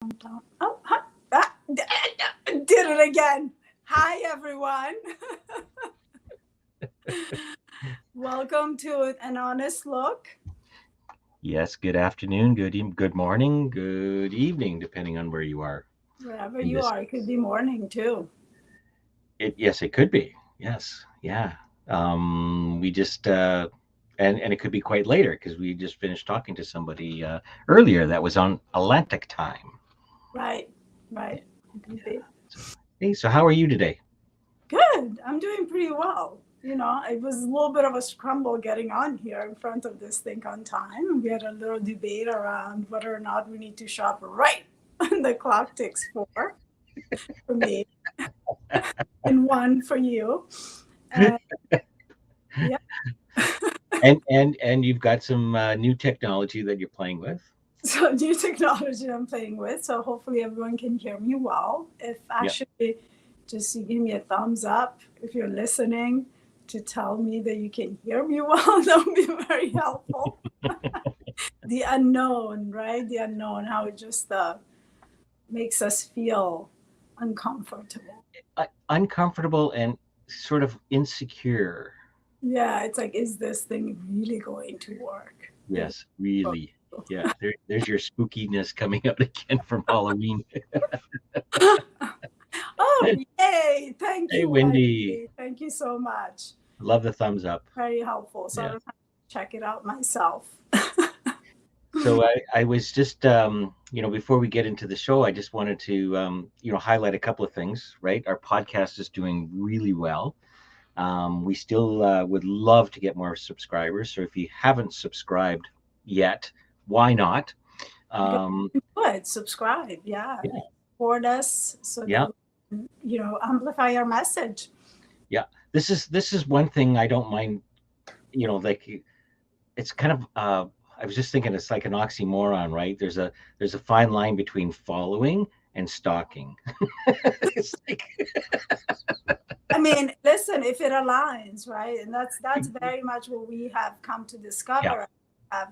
Down. Oh, hi. Did it again. Hi, everyone. Welcome to an honest look. Yes, good afternoon, good morning, good evening, depending on where you are Wherever in you this are, it could case. be morning too. Yes, it could be. Yes, yeah. We just and it could be quite later because we just finished talking to somebody earlier that was on Atlantic time. Right, right. It could be. So, hey, so how are you today? Good. I'm doing pretty well. It was a little bit of a scramble getting on here in front of this thing on time. We had a little debate around whether or not we need to shop right when the clock ticks four for me and one for you. And yeah. And you've got some new technology that you're playing with. So new technology I'm playing with. So hopefully everyone can hear me well. If Yeah. actually just you give me a thumbs up if you're listening to tell me that you can hear me well, that would be very helpful. The unknown, right? The unknown, how it just makes us feel uncomfortable. Uncomfortable and sort of insecure. Yeah, it's like, is this thing really going to work? Is it Yes, going really. Yeah, there's your spookiness coming out again from Halloween. to- Oh, yay! Thank Hey, you, Wendy. Wendy. Thank you so much. Love the thumbs up. Very helpful. So I Yeah. don't have to check it out myself. So I was just, before we get into the show, I just wanted to, highlight a couple of things, right? Our podcast is doing really well. We still would love to get more subscribers. So if you haven't subscribed yet, why not? Go Um, ahead, subscribe. Yeah. yeah, Support us so that yeah, we can, amplify our message. yeah. This is one thing I don't mind, like it's kind of I was just thinking it's like an oxymoron, right? There's a fine line between following and stalking. It's like I mean, listen, if it aligns, right? And that's very much what we have come to yeah, discover. Have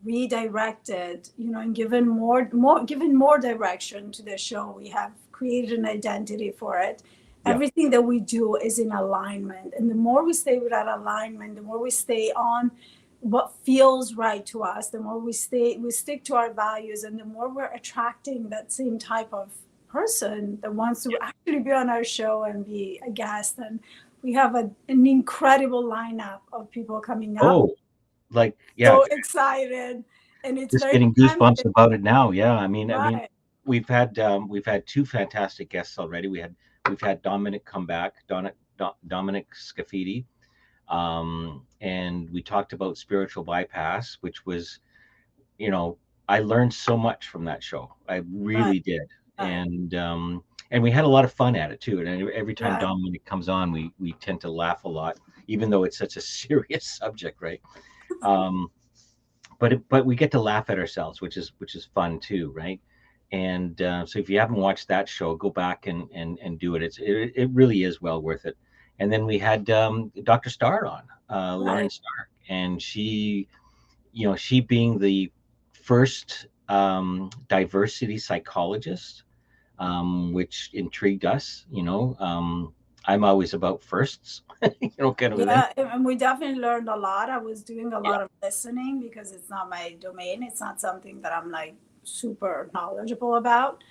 redirected, and given more direction to the show. We have created an identity for it. yeah, Everything that we do is in alignment, and the more we stay with that alignment, the more we stay on what feels right to us, the more we stick to our values, and the more we're attracting that same type of person that wants to yeah. actually be on our show and be a guest. And we have an incredible lineup of people coming up. Oh, like yeah, So excited, and it's just very getting tempting, goosebumps about it now. Yeah, I mean, right? we've had two fantastic guests already. We've had Dominic come back, Dominic Scafidi, and we talked about spiritual bypass, which was, you know, I learned so much from that show. I Right, really did, right, and we had a lot of fun at it too. And every time right. Dominic comes on, we tend to laugh a lot, even though it's such a serious subject, right? Um, but we get to laugh at ourselves, which is fun too, right? And so if you haven't watched that show, go back and do it. It really is well worth it. And then we had Dr. Starr on, Lauren Right. Starr, and she being the first diversity psychologist, which intrigued us. I'm always about firsts, kind of a thing. Yeah, and we definitely learned a lot. I was doing a Yeah, lot of listening because it's not my domain. It's not something that I'm like super knowledgeable about.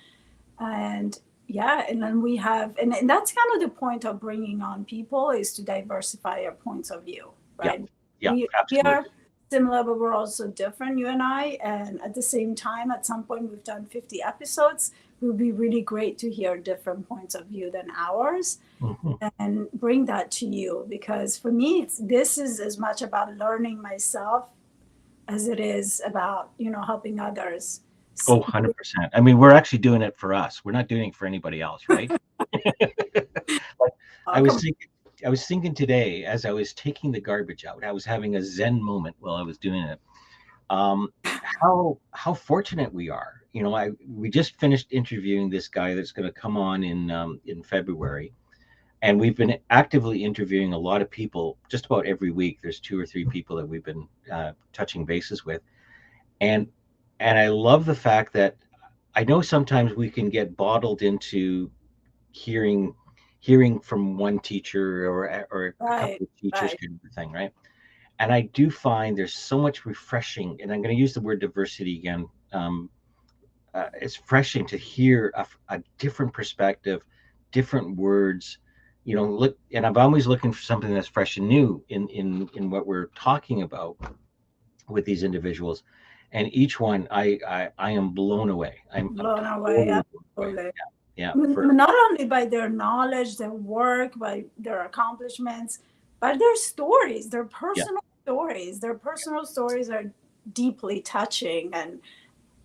And yeah, and then we have, and that's kind of the point of bringing on people, is to diversify our points of view, yeah, right? yeah, We are absolutely. similar, but we're also different, you and I. And at the same time, at some point, we've done 50 episodes. It would be really great to hear different points of view than ours Hmm. and bring that to you, because for me, this is as much about learning myself as it is about, helping others. Oh, 100%. I mean, we're actually doing it for us. We're not doing it for anybody else, right? Like, I Come was on. thinking, I was thinking today as I was taking the garbage out, I was having a Zen moment while I was doing it. Um, how fortunate we are. We just finished interviewing this guy that's going to come on in February, and we've been actively interviewing a lot of people just about every week. There's two or three people that we've been touching bases with, and I love the fact that I know sometimes we can get bottled into hearing hearing from one teacher or a Right, couple of teachers right. kind of thing, right? And I do find there's so much refreshing, and I'm going to use the word diversity again. It's refreshing to hear a different perspective, different words. Look, and I'm always looking for something that's fresh and new in what we're talking about with these individuals, and each one I am blown away. I'm Blown away, totally blown away. absolutely. Yeah, for Not only by their knowledge, their work, by their accomplishments, but their stories, their yeah. personal stories. Their personal stories are deeply touching, and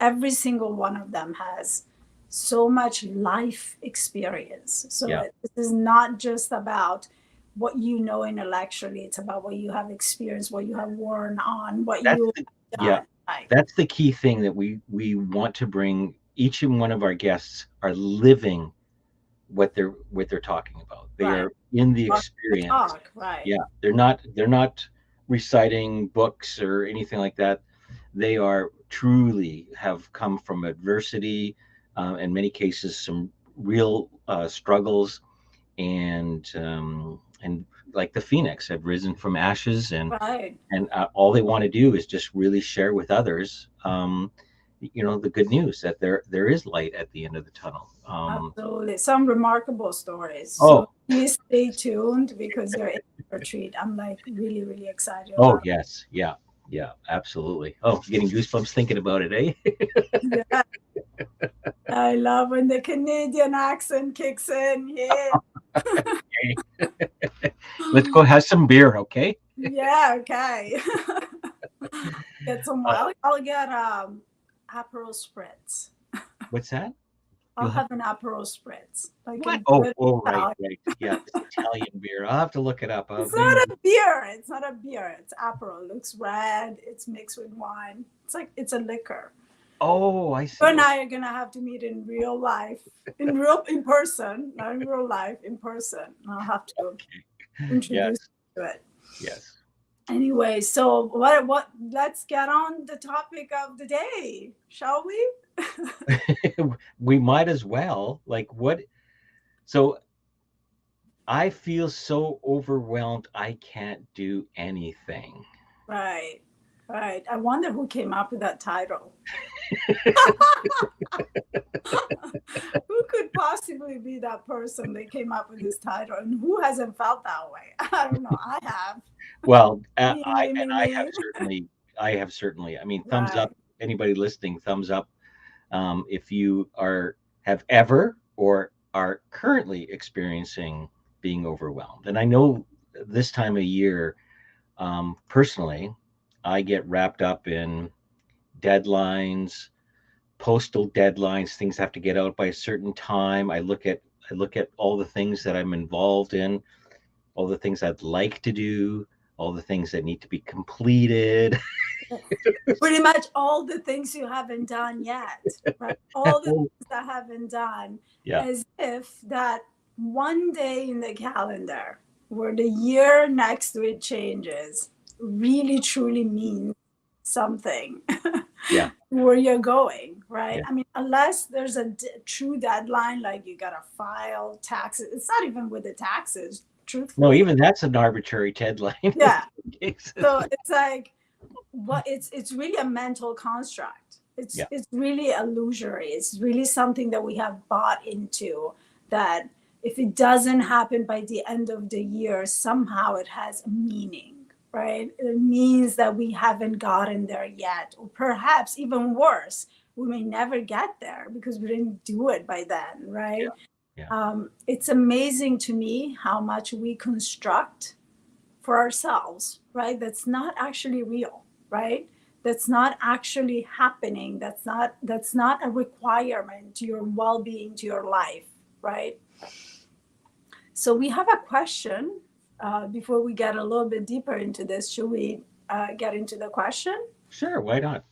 every single one of them has so much life experience. So Yeah, this is not just about what you know intellectually, it's about what you have experienced, what you have worn on, what that's you the have yeah, done. Like, that's the key thing that we want to bring. Each and one of our guests are living what they're talking about. They right. are in the Walk the experience. talk, right. Yeah, they're not reciting books or anything like that. They are truly have come from adversity, in many cases, some real struggles, and like the phoenix have risen from ashes, Right. and all they want to do is just really share with others, the good news that there is light at the end of the tunnel. Absolutely. Some remarkable stories. So Oh, please stay tuned because you're in for a treat. I'm like really, really excited oh about yes, yeah, yeah, absolutely. Oh, getting goosebumps thinking about it, eh? it. Yeah. I love when the Canadian accent kicks in. Yeah. Let's go have some beer, okay? Yeah, okay. Get some more. Uh, I'll get Aperol spritz. what's that? I'll You'll have have an Aperol spritz. Like a what? Oh, good oh, right, Italian. right. Yeah, this Italian beer. I'll have to look it up. It's Maybe. not a beer. It's not a beer. It's Aperol. It looks red. It's mixed with wine. It's like it's a liquor. Oh, I You see. and Okay. I are gonna have to meet in real life, in person, not in real life, in person. I'll have to introduce Yes, you to it. yes. Anyway, so what let's get on the topic of the day, shall we? We might as well. Like what? So I feel so overwhelmed. I can't do anything. Right. Right. I wonder who came up with that title. Who could possibly be that person that came up with this title and who hasn't felt that way? I don't know. I have. Well, Me, me, me, I have me. certainly. I have certainly. I mean, thumbs up. Right. Anybody listening, thumbs up. If you have ever or are currently experiencing being overwhelmed, and I know this time of year, personally, I get wrapped up in deadlines, postal deadlines. Things have to get out by a certain time. I look at all the things that I'm involved in, all the things I'd like to do, all the things that need to be completed. Pretty much all the things you haven't done yet, right? All the things that haven't done, Yeah. as if that one day in the calendar where the year next to it changes really truly means something Yeah. where you're going, right? Yeah. I mean, unless there's a true deadline, like you got to file taxes, it's not even with the taxes, No, truthfully. even that's an arbitrary deadline in Yeah. some cases. So it's like, what it's really a mental construct. Yeah. It's really illusory. It's really something that we have bought into, that if it doesn't happen by the end of the year, somehow it has a meaning, right? It means that we haven't gotten there yet, or perhaps even worse, we may never get there because we didn't do it by then, Yeah. right? Yeah. It's amazing to me how much we construct for ourselves, right? That's not actually real, right? That's not actually happening. That's not a requirement to your well-being, to your life, right? So we have a question. Before we get a little bit deeper into this, should we get into the question? Sure. Why not?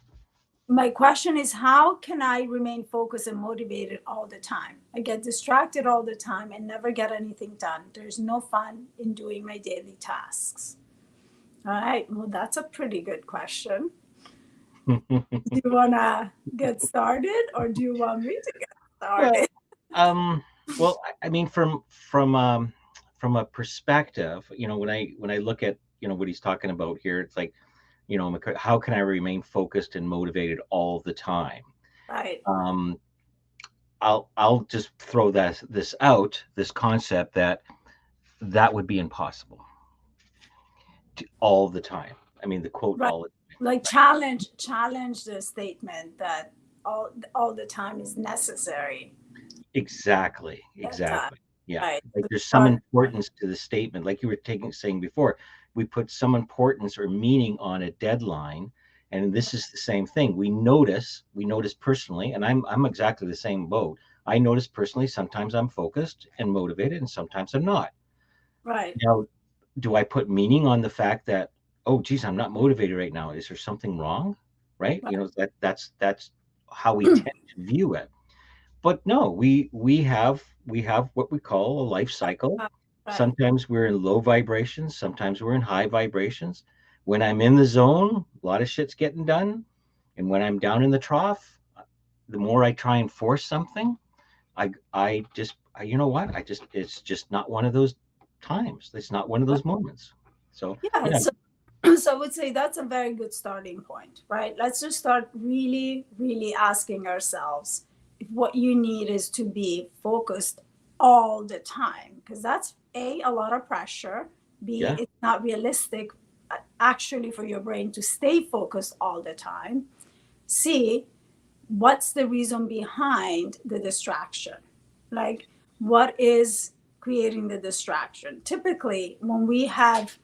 My question is, how can I remain focused and motivated all the time? I get distracted all the time and never get anything done. There's no fun in doing my daily tasks. All right, well, that's a pretty good question. Do you want to get started, or do you want me to get started? Well, um, well, I mean, from a perspective, when I look at what he's talking about here, it's like, how can I remain focused and motivated all the time? Right, Um, I'll just throw this concept that would be impossible all the time. I mean, the quote right. all the Like right. challenge the statement that all the time is necessary. Exactly, That exactly. Yeah. right. Like The there's some starting point. importance to the statement. Like you were saying before, we put some importance or meaning on a deadline. And this is the same thing. We notice personally, and I'm exactly the same boat. I notice personally, sometimes I'm focused and motivated, and sometimes I'm not. Right. Now, do I put meaning on the fact that, oh, geez, I'm not motivated right now? Is there something wrong? Right? That's how we tend to view it. But no, we have what we call a life cycle. Right. Right. Sometimes we're in low vibrations, sometimes we're in high vibrations. When I'm in the zone, a lot of shit's getting done. And when I'm down in the trough, the more I try and force something, you know what? It's just not one of those times. It's not one of those moments. So, Yeah. yeah, So I would say that's a very good starting point, right? Let's just start really, really asking ourselves if what you need is to be focused all the time, because that's a lot of pressure. B, yeah. it's not realistic actually for your brain to stay focused all the time. C, what's the reason behind the distraction? Like, what is creating the distraction? Typically, when we have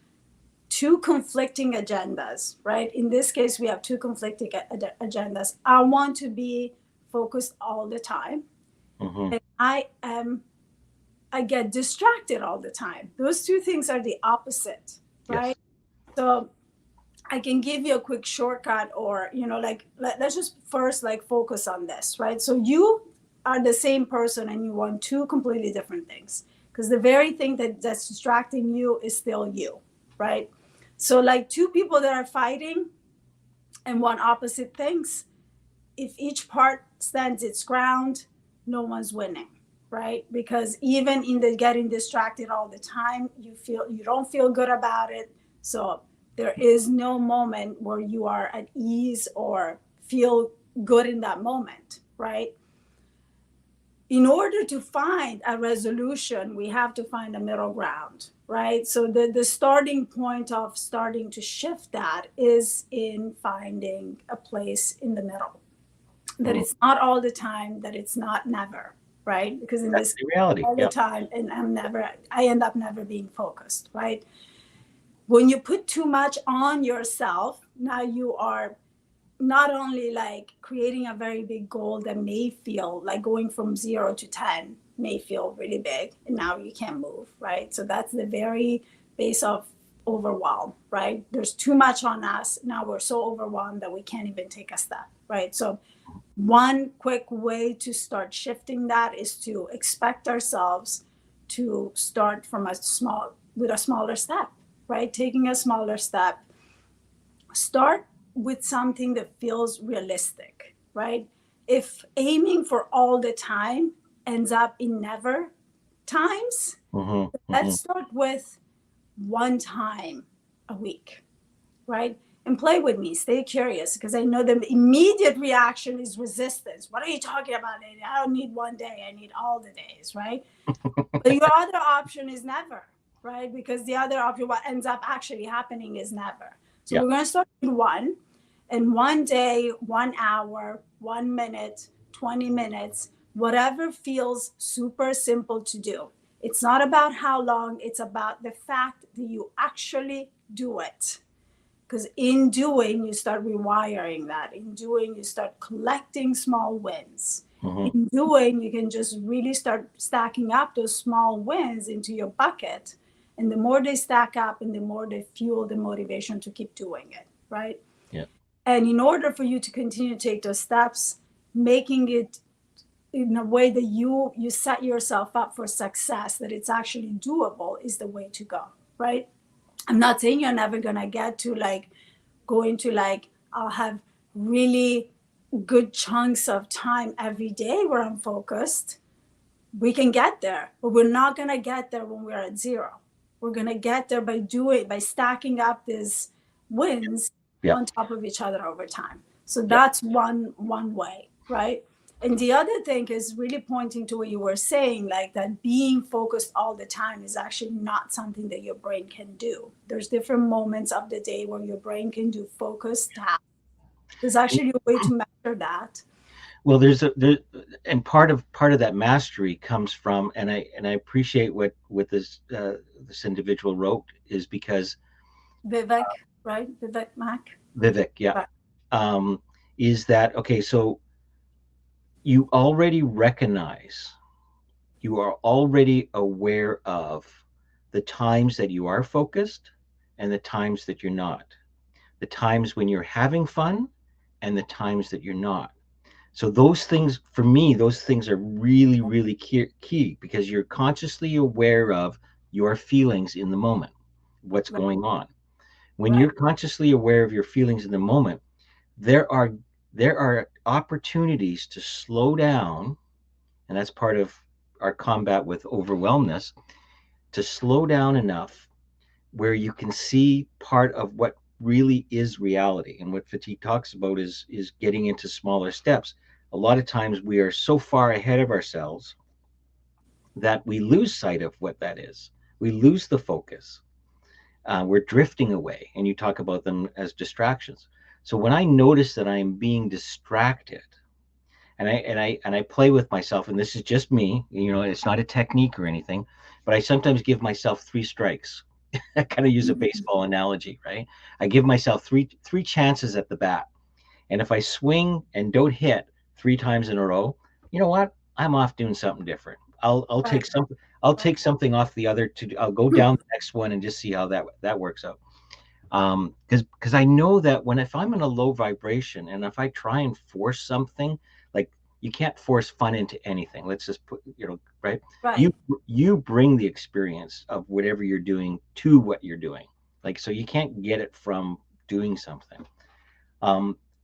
two conflicting agendas, right? In this case, we have two conflicting agendas. I want to be focused all the time, Hmm. and I get distracted all the time. Those two things are the opposite, right? Yes. So I can give you a quick shortcut, or like let's just first like focus on this, right? So you are the same person and you want two completely different things, because the very thing that's distracting you is still you, right? So like two people that are fighting and want opposite things, if each part stands its ground, no one's winning, right? Because even in the getting distracted all the time, you don't feel good about it. So there is no moment where you are at ease or feel good in that moment, right? In order to find a resolution, we have to find a middle ground, right? So the starting point of starting to shift that is in finding a place in the middle, that Mhm. it's not all the time, that it's not never, right? Because in That's this the reality. all the Yeah. time, and I end up never being focused, right? When you put too much on yourself, now you are not only like creating a very big goal that may feel like going from 0 to 10 may feel really big, and now you can't move, right? So that's the very base of overwhelm, right? There's too much on us. Now we're so overwhelmed that we can't even take a step, right? So one quick way to start shifting that is to expect ourselves to start from a smaller step, right? Taking a smaller step. Start with something that feels realistic, right? If aiming for all the time ends up in never times, Hmm. let's Hmm. start with one time a week, right? And play with me, stay curious, because I know the immediate reaction is resistance. What are you talking about? I don't need one day, I need all the days, right? But your other option is never, right? Because the other option, what ends up actually happening is never. So Yeah. we're going to start with one, and one day, 1 hour, 1 minute, 20 minutes, whatever feels super simple to do. It's not about how long, it's about the fact that you actually do it. Because in doing, you start rewiring that. In doing, you start collecting small wins. Hmm. In doing, you can just really start stacking up those small wins into your bucket. And the more they stack up, and the more they fuel the motivation to keep doing it, right? Yeah. And in order for you to continue to take those steps, making it in a way that you set yourself up for success, that it's actually doable, is the way to go, right? I'm not saying you're never gonna get to like going to like I'll have really good chunks of time every day where I'm focused, we can get there. But we're not going to get there when we're at zero. We're going to get there by stacking up these wins Yeah. on top of each other over time. So Yeah. that's one way, right? And the other thing is really pointing to what you were saying, like that being focused all the time is actually not something that your brain can do. There's different moments of the day where your brain can do focused tasks. There's actually a way to measure that. Well, and part of that mastery comes from, and I appreciate what this individual wrote is because Vivek, right? Vivek Mack. Vivek, yeah, Right, um, is that okay? So you already recognize, you are already aware of the times that you are focused and the times that you're not, the times when you're having fun and the times that you're not. So those things, for me, those things are really, really key because you're consciously aware of your feelings in the moment, what's right, going on. When right, you're consciously aware of your feelings in the moment, there are there are opportunities to slow down, and that's part of our combat with overwhelmness, to slow down enough where you can see part of what really is reality. And what fatigue talks about is getting into smaller steps. A lot of times we are so far ahead of ourselves that we lose sight of what that is. We lose the focus. We're drifting away, and you talk about them as distractions. So when I notice that I'm being distracted, and I play with myself, and this is just me, it's not a technique or anything, but I sometimes give myself 3 strikes. I kind of use a mhm, baseball analogy, right? I give myself three chances at the bat, and if I swing and don't hit 3 times in a row, you know what? I'm off doing something different. I'll take right, something. I'll right, take something off the other. I'll go down the next one and just see how that works out. Because I know that if I'm in a low vibration and if I try and force something, like you can't force fun into anything. Let's just put, right? right, You bring the experience of whatever you're doing to what you're doing. Like, so you can't get it from doing something.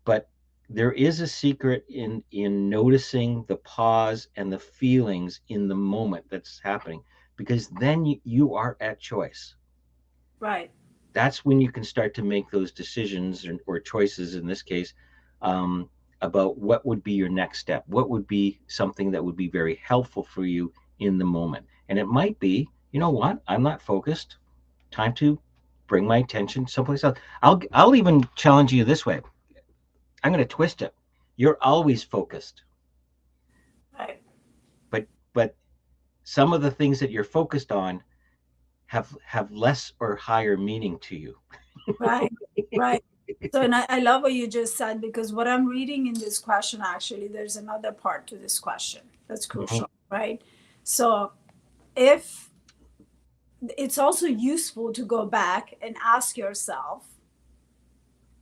But there is a secret in noticing the pause and the feelings in the moment that's happening, because then you are at choice. right, That's when you can start to make those decisions or choices in this case, um, about what would be your next step, what would be something that would be very helpful for you in the moment. And it might be, you know what, I'm not focused, time to bring my attention someplace else. I'll even challenge you this way. I'm going to twist it. You're always focused, right, but some of the things that you're focused on have less or higher meaning to you. right, right. So, and I love what you just said because what I'm reading in this question, actually, there's another part to this question that's Mhm. crucial, right? So, if it's also useful to go back and ask yourself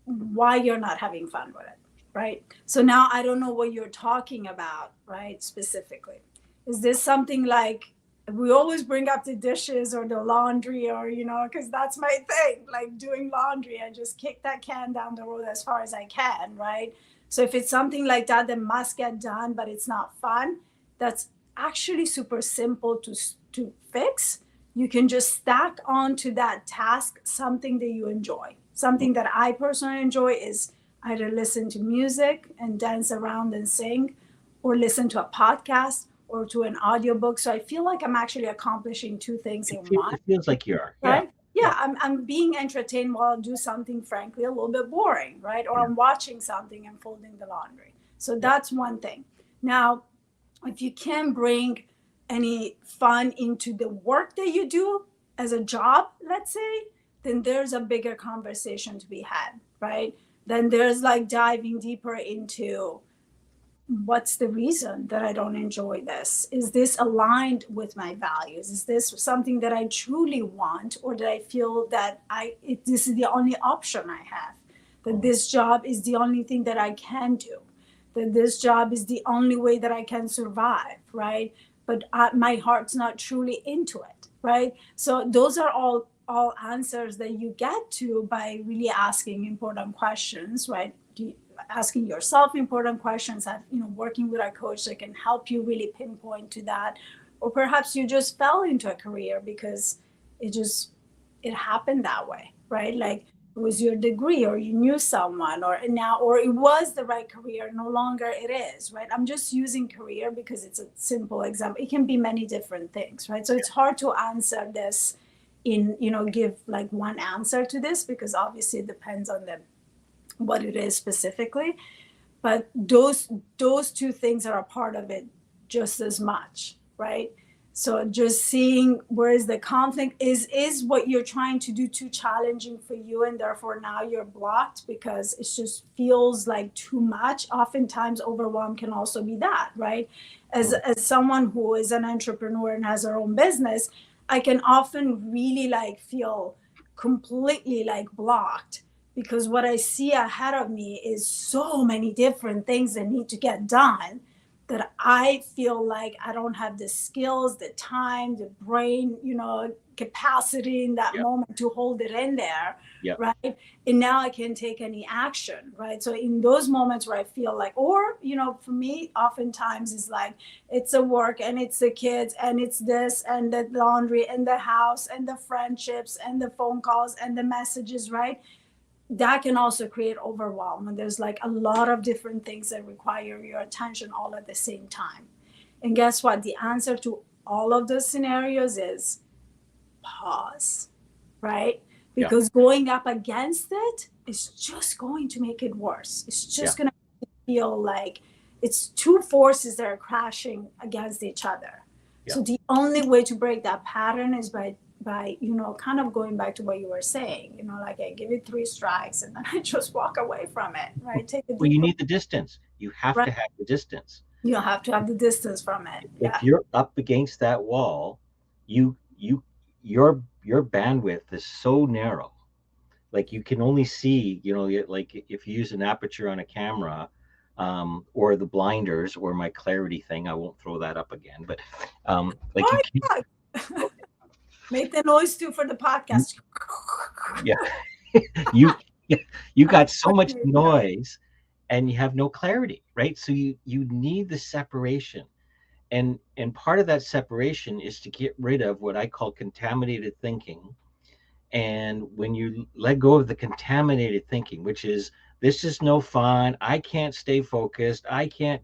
why you're not having fun with it, right? So now I don't know what you're talking about, right? Specifically, is this something like we always bring up the dishes or the laundry, or because that's my thing, like doing laundry. I just kick that can down the road as far as I can, right? So if it's something like that that must get done, but it's not fun, that's actually super simple to fix. You can just stack onto that task something that you enjoy. Something that I personally enjoy is either listen to music and dance around and sing, or listen to a podcast or to an audiobook. So I feel like I'm actually accomplishing two things in one, It feels like you are. Yeah. right? Yeah. Yeah, I'm being entertained while I do something, frankly, a little bit boring, right? Or Yeah. I'm watching something and folding the laundry. So Yeah. that's one thing. Now, if you can bring any fun into the work that you do as a job, let's say, then there's a bigger conversation to be had, right? Then there's like diving deeper into what's the reason that I don't enjoy this? Is this aligned with my values? Is this something that I truly want, or that I feel that this is the only option I have? That Mhm. this job is the only thing that I can do? That this job is the only way that I can survive, right? But my heart's not truly into it, right? So those are all answers that you get to by really asking important questions, right? asking yourself important questions, and working with a coach that can help you really pinpoint to that. Or perhaps you just fell into a career because it happened that way, right? Like it was your degree, or you knew someone, or it was the right career, no longer it is, right? I'm just using career because it's a simple example. It can be many different things, right? So it's hard to answer this give like one answer to this, because obviously it depends on what it is specifically. But those two things are a part of it just as much, right? So just seeing where is the conflict, is what you're trying to do too challenging for you, and therefore now you're blocked because it just feels like too much. Oftentimes overwhelm can also be that, right? As someone who is an entrepreneur and has their own business, I can often really like feel completely like blocked, because what I see ahead of me is so many different things that need to get done, that I feel like I don't have the skills, the time, the brain, capacity in that moment to hold it in there, right? And now I can't take any action, right? So in those moments where I feel like, or, for me, oftentimes it's like, it's the work and it's the kids and it's this and the laundry and the house and the friendships and the phone calls and the messages, right? That can also create overwhelm. And there's like a lot of different things that require your attention all at the same time. And guess what? The answer to all of those scenarios is pause, right? Because going up against it is just going to make it worse. It's just going to feel like it's two forces that are crashing against each other. So the only way to break that pattern is by kind of going back to what you were saying, like I give it 3 strikes and then I just walk away from it, right? Take a deep Well, you need the distance. You have to have the distance. You have to have the distance from it. If you're up against that wall, your bandwidth is so narrow. Like you can only see, like if you use an aperture on a camera, or the blinders, or my clarity thing, I won't throw that up again, but like you can't. Make the noise too for the podcast. Yeah. you got so much noise and you have no clarity, right? So you need the separation. And part of that separation is to get rid of what I call contaminated thinking. And when you let go of the contaminated thinking, which is, this is no fun, I can't stay focused, I can't,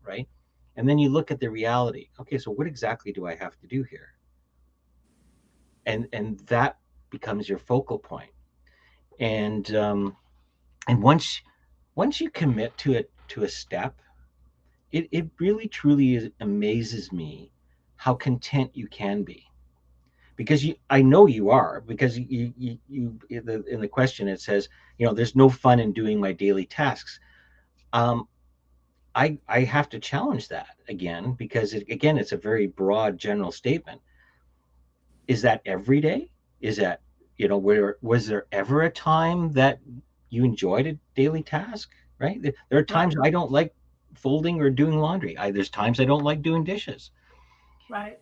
right? And then you look at the reality. Okay, so what exactly do I have to do here? And that becomes your focal point. And once you commit to a step, it really truly amazes me how content you can be, because I know you are, because you in the question it says, there's no fun in doing my daily tasks. I have to challenge that again, because it's a very broad general statement. Is that every day? Is that, was there ever a time that you enjoyed a daily task, right? There are times I don't like folding or doing laundry. There's times I don't like doing dishes. Right.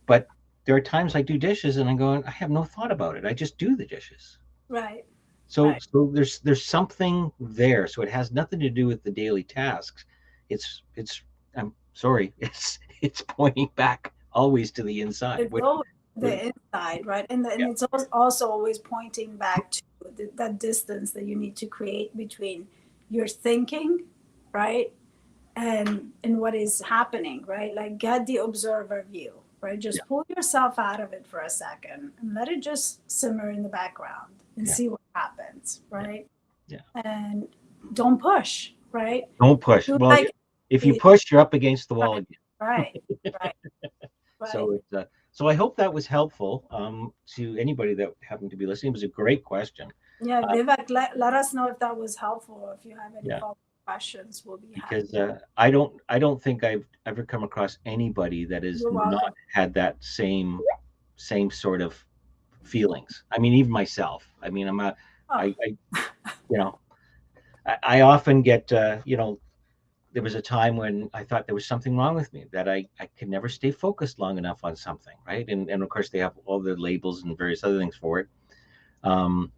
But there are times I do dishes and I'm going, I have no thought about it. I just do the dishes. Right. So there's something there. So it has nothing to do with the daily tasks. It's I'm sorry, it's pointing back always to the inside. It's always the inside, right? And it's also always pointing back to that distance that you need to create between your thinking, right, and what is happening, right? Like get the observer view, right? Just pull yourself out of it for a second and let it just simmer in the background and see what happens, right? And don't push, right? Don't push. Well, if you push, you're up against the wall again. Right. So I hope that was helpful to anybody that happened to be listening. It was a great question. Yeah, Vivek, let us know if that was helpful. If you have any follow-up questions, we'll be happy. Because I don't think I've ever come across anybody that has not had that same sort of feelings. I mean, even myself. I mean, I often get there was a time when I thought there was something wrong with me, that I could never stay focused long enough on something, right? And of course they have all the labels and various other things for it. But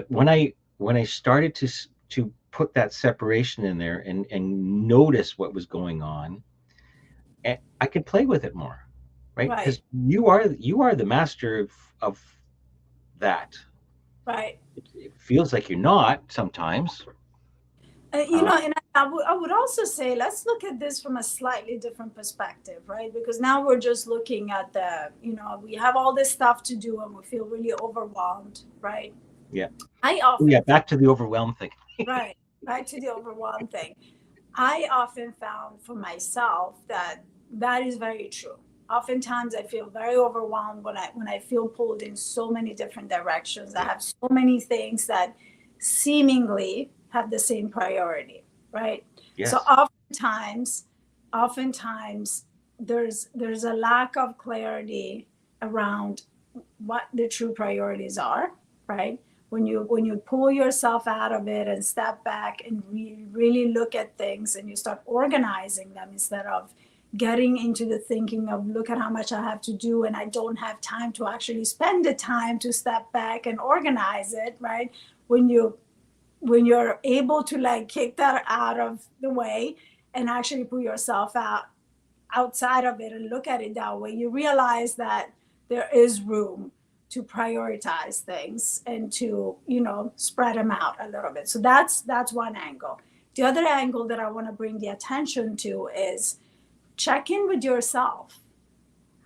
when I when I started to put that separation in there and notice what was going on, I could play with it more, right? Right, Because you are the master of that. right. It feels like you're not sometimes. Uh, And I would also say, let's look at this from a slightly different perspective, right? Because now we're just looking at we have all this stuff to do and we feel really overwhelmed, right? yeah, I yeah. often found, Back to the overwhelm thing. right, back to the overwhelmed thing. I often found for myself that that is very true. Oftentimes, I feel very overwhelmed when I feel pulled in so many different directions. I Yeah. have so many things that seemingly have the same priority, right? So Yes. oftentimes there's a lack of clarity around what the true priorities are, right? When you pull yourself out of it and step back and really look at things and you start organizing them instead of getting into the thinking of look at how much I have to do and I don't have time to actually spend the time to step back and organize it, right? When you're able to like kick that out of the way and actually put yourself outside of it and look at it that way, you realize that there is room to prioritize things and to spread them out a little bit. So that's one angle. The other angle that I want to bring the attention to is check in with yourself.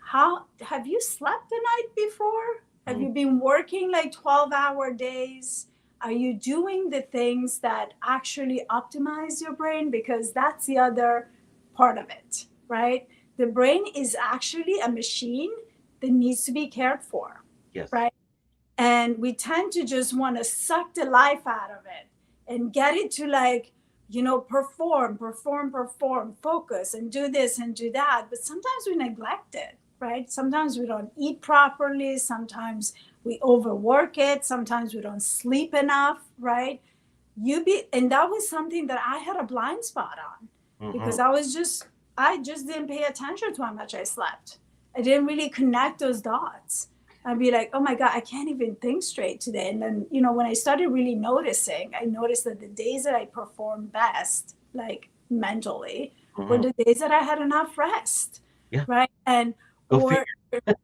How have you slept the night before? Have Mm. you been working like 12-hour days? Are you doing the things that actually optimize your brain? Because that's the other part of it, right? The brain is actually a machine that needs to be cared for, Yes. right? And we tend to just want to suck the life out of it and get it to like perform, focus and do this and do that, but sometimes we neglect it, right? Sometimes we don't eat properly, sometimes we overwork it, sometimes we don't sleep enough, right? And that was something that I had a blind spot on Hmm. because I just didn't pay attention to how much I slept. I didn't really connect those dots. I'd be like, oh my God, I can't even think straight today. And then, when I started really noticing, I noticed that the days that I performed best, like mentally, were Hmm. the days that I had enough rest, Yeah. right? And, Go or, figure.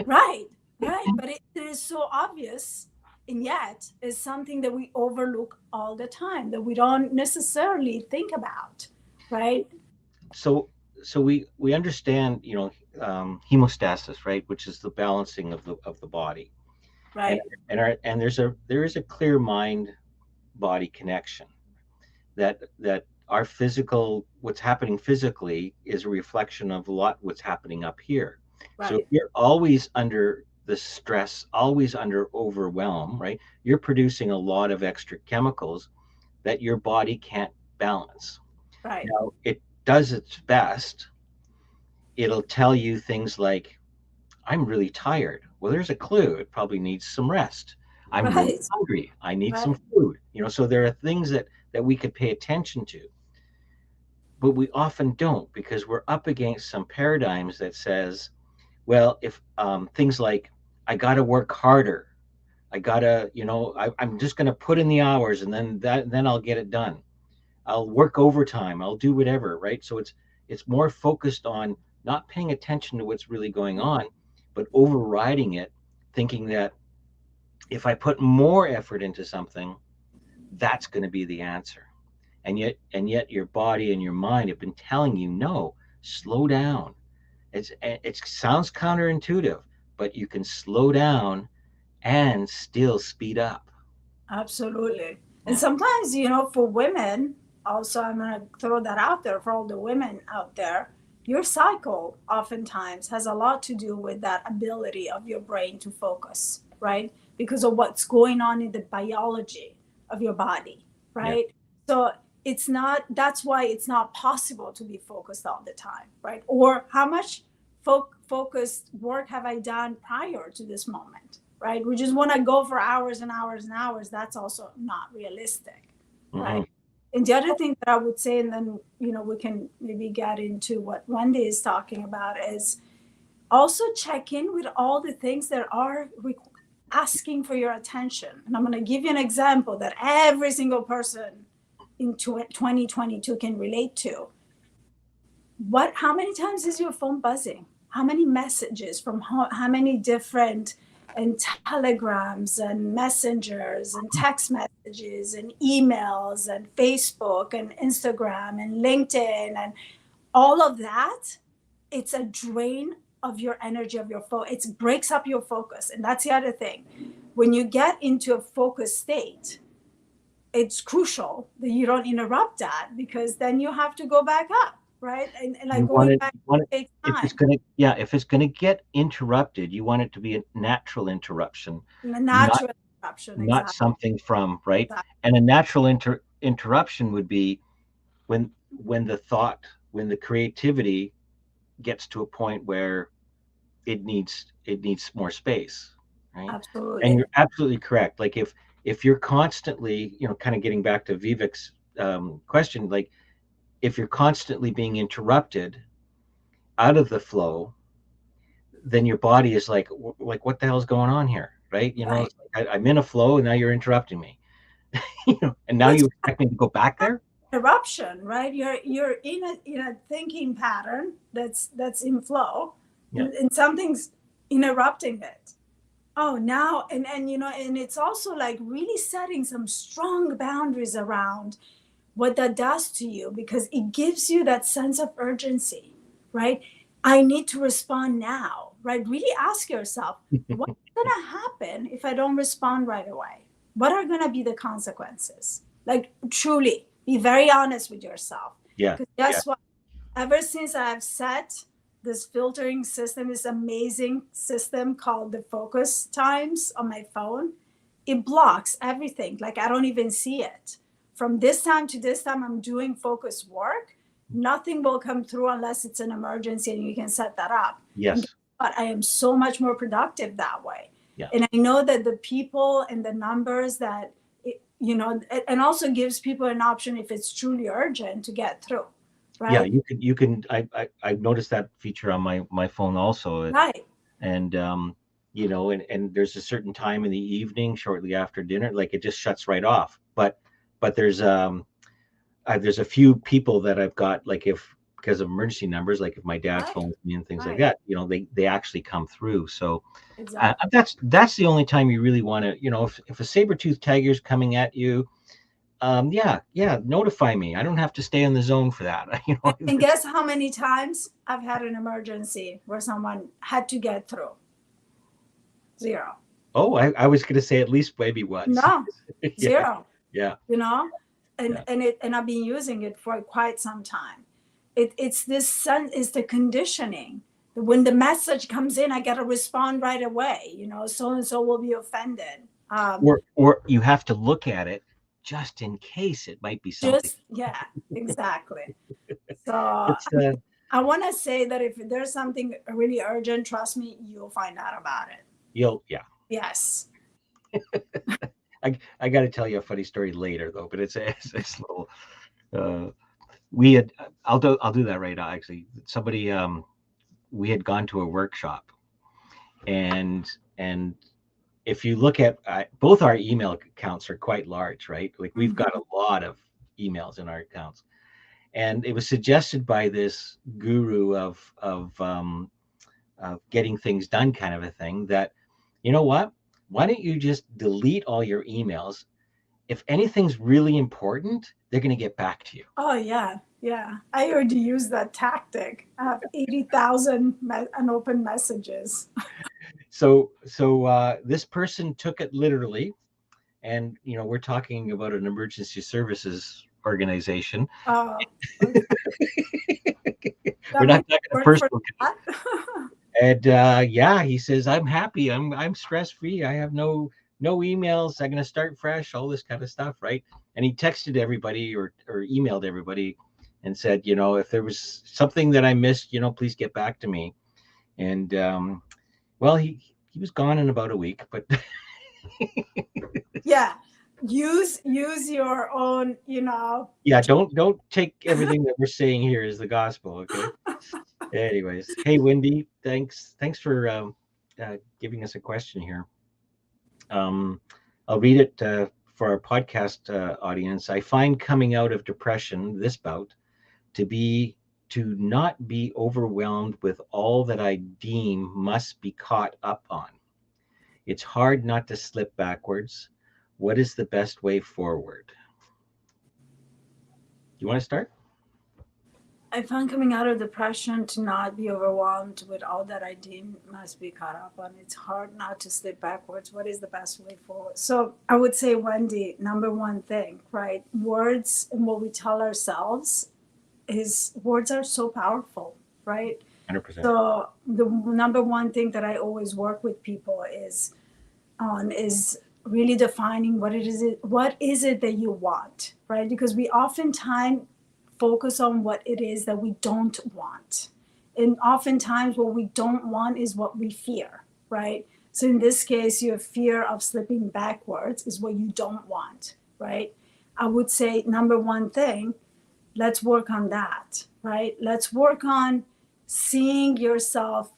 right, right. But it is so obvious. And yet, it's something that we overlook all the time, that we don't necessarily think about, right? So so we understand, hemostasis, right, which is the balancing of the body, and Right, and there is a clear mind body connection that our physical what's happening physically is a reflection of a lot what's happening up here. So if right, you're always under the stress, always under overwhelm, right, you're producing a lot of extra chemicals that your body can't balance. right, Now it does its best. It'll tell you things like, I'm really tired. Well, there's a clue. It probably needs some rest. I'm really right, hungry. I need some right, food. So there are things that we could pay attention to, but we often don't because we're up against some paradigms that says, well, if things like I got to work harder, I gotta, I'm just going to put in the hours and then I'll get it done. I'll work overtime. I'll do whatever, right? So it's more focused on not paying attention to what's really going on, but overriding it, thinking that if I put more effort into something, that's going to be the answer. And yet your body and your mind have been telling you, no, slow down. It sounds counterintuitive, but you can slow down and still speed up. absolutely. And Yeah. sometimes, for women, also, I'm going to throw that out there for all the women out there. Your cycle oftentimes has a lot to do with that ability of your brain to focus, right? Because of what's going on in the biology of your body, Yeah. right? So that's why it's not possible to be focused all the time, right? Or how much focused work have I done prior to this moment, right? We just want to go for hours and hours and hours. That's also not realistic, Hmm. right? And the other thing that I would say, and then we can maybe get into what Wendy is talking about, is also check in with all the things that are asking for your attention. And I'm going to give you an example that every single person in 2022 can relate to. How many times is your phone buzzing? How many messages from how many different and telegrams and messengers and text messages and emails and Facebook and Instagram and LinkedIn and all of that? It's a drain of your energy, of your focus. It breaks up your focus. And that's the other thing. When you get into a focused state, it's crucial that you don't interrupt that, because then you have to go back up, right? And like You going want it, back you want it takes if it's time. gonna, yeah, if it's gonna get interrupted, you want it to be a natural interruption, And a not natural interruption, not exactly. something from, right? Exactly. And a natural interruption would be when the thought, when the creativity gets to a point where it needs more space, right? And Absolutely. you're absolutely correct. Like if you're constantly, kind of getting back to Vivek's question, like if you're constantly being interrupted out of the flow, then your body is like what the hell's going on here, right? Right. It's like I'm in a flow and now you're interrupting me. And now Which you expect me to go back there. interruption, right? You're in a thinking pattern that's in flow, Yeah, and something's interrupting it. Oh, now and it's also like really setting some strong boundaries around what that does to you, because it gives you that sense of urgency, right? I need to respond now, right? Really ask yourself, what's going to happen if I don't respond right away? What are going to be the consequences? Like, truly, be very honest with yourself. yeah, Because yeah, guess what? Ever since I've set this filtering system, this amazing system called the focus times on my phone, it blocks everything. Like, I don't even see it. From this time to this time, I'm doing focus work. Nothing will come through unless it's an emergency, and you can set that up. And guess yes, what? I am so much more productive that way. yeah, And I know that the people and the numbers that, and also gives people an option if it's truly urgent to get through, yeah. right? You can. I've noticed that feature on my phone also, Right. and and there's a certain time in the evening shortly after dinner, like it just shuts right off. But there's a few people that I've got, like, if because of emergency numbers, like if my dad Right. phones me and things like Right. that, they actually come through. So Exactly. that's the only time you really want to, if a saber-toothed tiger's coming at you, yeah, notify me. I don't have to stay in the zone for that. And guess how many times I've had an emergency where someone had to get through? Zero. Oh, I was going to say at least maybe once. No, Yeah, zero. yeah, You know, and yeah, and I've been using it for quite some time. It's the conditioning. When the message comes in, I got to respond right away. So and so will be offended. or you have to look at it just in case it might be something. Just yeah, exactly. So It's I want to say that if there's something really urgent, trust me, you'll find out about it. yeah. Yes. I got to tell you a funny story later though, but it's a little. Uh, we had I'll do that right now. Actually, somebody we had gone to a workshop, and if you look at both our email accounts are quite large, right? Like we've got Mhm. a lot of emails in our accounts, and it was suggested by this guru of getting things done, kind of a thing, that you know what? Why don't you just delete all your emails? If anything's really important, they're going to get back to you. Oh yeah, yeah. I already use that tactic. I have 80,000 unopened messages. So this person took it literally, and we're talking about an emergency services organization. Oh, okay. We're That not might talking a work for personal. that. And yeah, he says, I'm happy. I'm stress free. I have no emails. I'm gonna start fresh. All this kind of stuff, right? And he texted everybody or emailed everybody and said, if there was something that I missed, please get back to me. And well, he was gone in about a week, but Yeah. Use your own, yeah, don't take everything that we're saying here as the gospel, okay? Anyways, hey Wendy, thanks for giving us a question here. Um, I'll read it for our podcast audience. I find coming out of depression, this bout, to be to not be overwhelmed with all that I deem must be caught up on. It's hard not to slip backwards. What is the best way forward? You want to start? I found coming out of depression to not be overwhelmed with all that I deem must be caught up on. It's hard not to slip backwards. What is the best way forward? So I would say, Wendy, number one thing, right? Words and what we tell ourselves is words are so powerful, right? 100%. So the number one thing that I always work with people is really defining what is it that you want, right? Because we oftentimes focus on what it is that we don't want, and oftentimes what we don't want is what we fear, right? So in this case, your fear of slipping backwards is what you don't want, right? I would say number one thing, let's work on that, right? Let's work on seeing yourself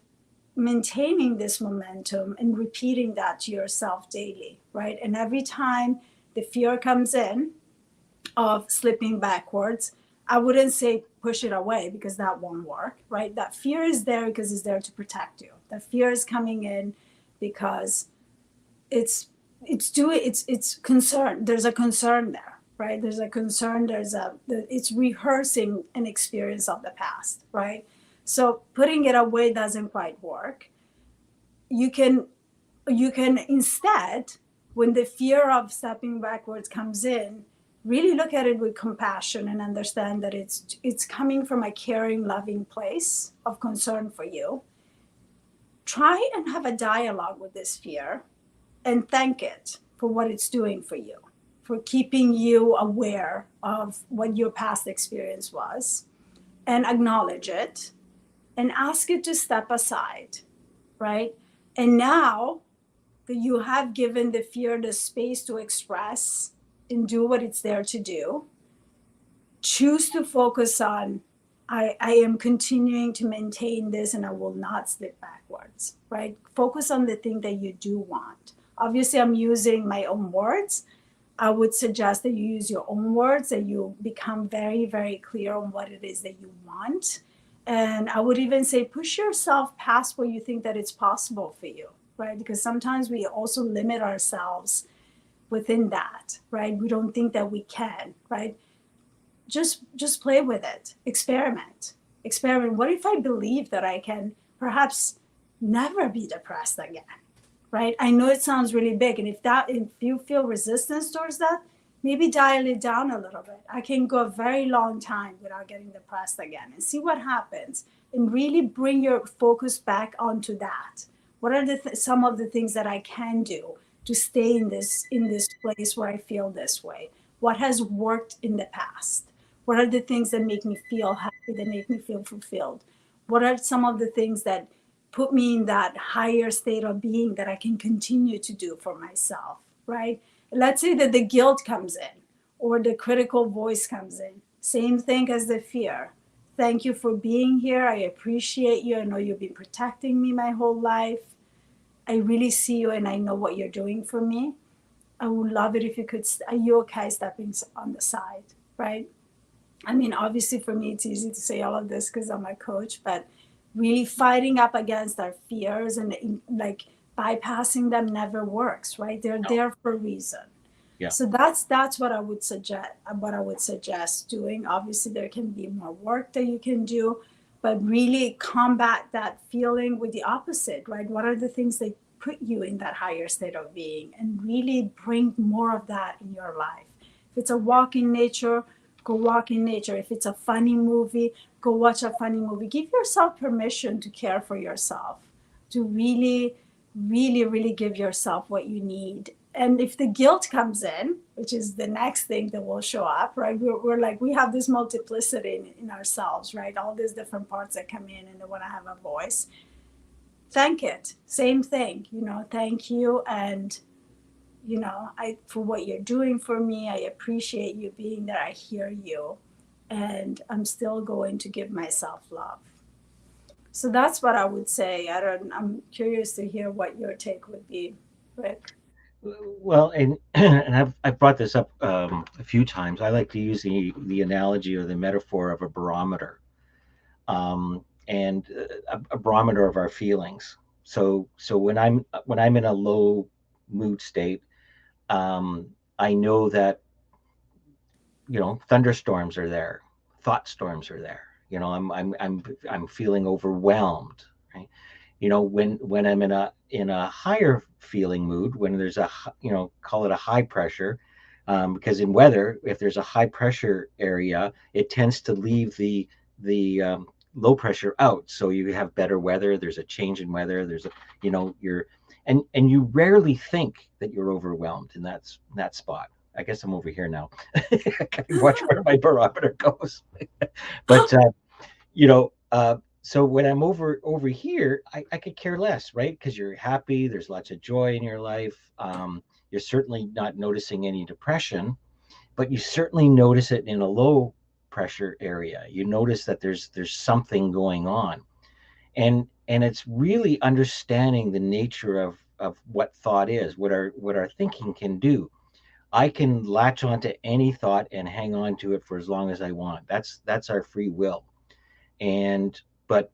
maintaining this momentum and repeating that to yourself daily, right? And every time the fear comes in of slipping backwards, I wouldn't say push it away because that won't work, right? That fear is there because it's there to protect you. That fear is coming in because it's concern. There's a concern there, right? There's a concern. It's rehearsing an experience of the past, right? So putting it away doesn't quite work. You can instead, when the fear of stepping backwards comes in, really look at it with compassion and understand that it's coming from a caring, loving place of concern for you. Try and have a dialogue with this fear and thank it for what it's doing for you, for keeping you aware of what your past experience was, and acknowledge it and ask it to step aside, right? And now that you have given the fear the space to express and do what it's there to do, choose to focus on I am continuing to maintain this and I will not slip backwards, right? Focus on the thing that you do want. Obviously, I'm using my own words. I would suggest that you use your own words, that you become very, very clear on what it is that you want. And I would even say push yourself past what you think that it's possible for you, right? Because sometimes we also limit ourselves within that, right? We don't think that we can, right? Just play with it, experiment. What if I believe that I can perhaps never be depressed again, right? I know it sounds really big, and if you feel resistance towards that, maybe dial it down a little bit. I can go a very long time without getting depressed again, and see what happens, and really bring your focus back onto that. What are some of the things that I can do to stay in this place where I feel this way? What has worked in the past? What are the things that make me feel happy, that make me feel fulfilled? What are some of the things that put me in that higher state of being that I can continue to do for myself, right? Let's say that the guilt comes in or the critical voice comes in. Same thing as the fear. Thank you for being here. I appreciate you. I know you've been protecting me my whole life. I really see you and I know what you're doing for me. I would love it if you could, are you okay stepping on the side, right? I mean, obviously for me, it's easy to say all of this because I'm a coach, but really fighting up against our fears and like bypassing them never works, right? They're No. there for a reason. Yeah. So that's what I would suggest. What I would suggest doing. Obviously, there can be more work that you can do, but really combat that feeling with the opposite, right? What are the things that put you in that higher state of being, and really bring more of that in your life. If it's a walk in nature, go walk in nature. If it's a funny movie, go watch a funny movie. Give yourself permission to care for yourself, to really, really, really give yourself what you need. And if the guilt comes in, which is the next thing that will show up, right? We're like, we have this multiplicity in ourselves, right? All these different parts that come in and they want to have a voice. Thank it. Same thing, thank you. And I for what you're doing for me. I appreciate you being there. I hear you. And I'm still going to give myself love. So that's what I would say. I'm curious to hear what your take would be, Rick. Well, and and I've brought this up a few times. I like to use the analogy or the metaphor of a barometer, and a barometer of our feelings. So when I'm in a low mood state, I know that thunderstorms are there, thought storms are there. I'm feeling overwhelmed, right? When I'm in a higher feeling mood, when there's call it a high pressure, because in weather, if there's a high pressure area, it tends to leave the low pressure out, so you have better weather. There's a change in weather. There's a you're and you rarely think that you're overwhelmed in that spot. I guess I'm over here now. I gotta watch where my barometer goes. But so when I'm over here, I could care less, right? Because you're happy, there's lots of joy in your life. You're certainly not noticing any depression, but you certainly notice it in a low pressure area. You notice that there's something going on, and it's really understanding the nature of what thought is, what our thinking can do. I can latch onto any thought and hang on to it for as long as I want. That's our free will. And but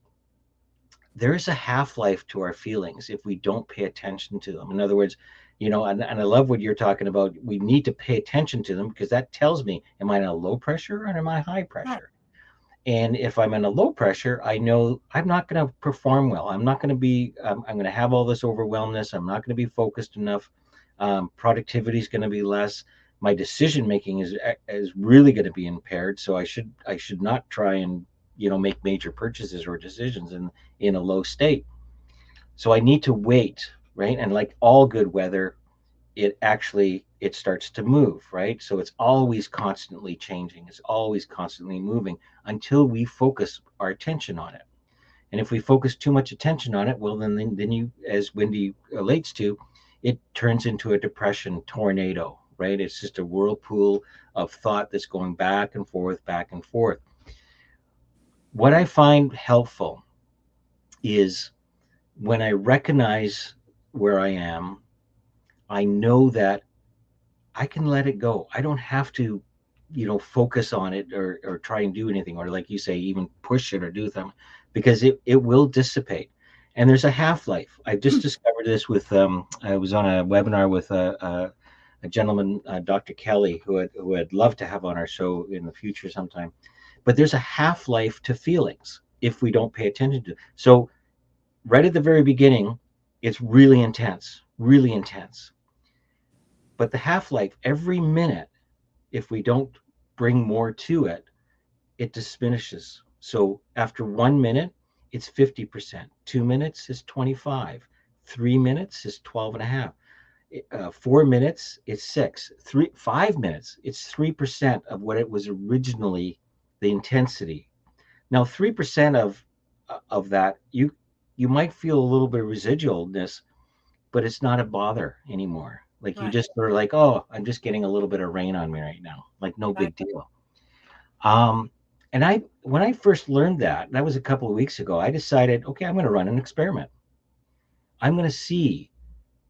there's a half-life to our feelings if we don't pay attention to them. In other words, and I love what you're talking about. We need to pay attention to them because that tells me, am I in a low pressure or am I high Right. pressure? And if I'm in a low pressure, I know I'm not going to perform well. I'm not going to be, I'm going to have all this overwhelmness. I'm not going to be focused enough. Productivity is going to be less. My decision making is really going to be impaired. So I should not try and make major purchases or decisions in a low state. So I need to wait, right? And like all good weather, it starts to move, right? So it's always constantly changing. It's always constantly moving until we focus our attention on it. And if we focus too much attention on it, well, then you, as Wendy relates to, it turns into a depression tornado, right? It's just a whirlpool of thought that's going back and forth, back and forth. What I find helpful is when I recognize where I am, I know that I can let it go. I don't have to, focus on it or try and do anything, or like you say, even push it or do something, because it will dissipate. And there's a half life. I just discovered this with I was on a webinar with a gentleman, Dr. Kelly, who I'd love to have on our show in the future sometime. But there's a half life to feelings if we don't pay attention to it. So right at the very beginning, it's really intense, really intense. But the half life, every minute, if we don't bring more to it, it diminishes. So after 1 minute, it's 50%. 2 minutes is 25. 3 minutes is 12 and a half. 4 minutes, it's 6. 5 minutes, it's 3% of what it was originally, the intensity. Now, 3% of that, you might feel a little bit of residualness, but it's not a bother anymore. Like you Right. just sort of like, oh, I'm just getting a little bit of rain on me right now. Like no Right. big deal. Um, and when I first learned that was a couple of weeks ago, I decided, okay, I'm going to run an experiment. I'm going to see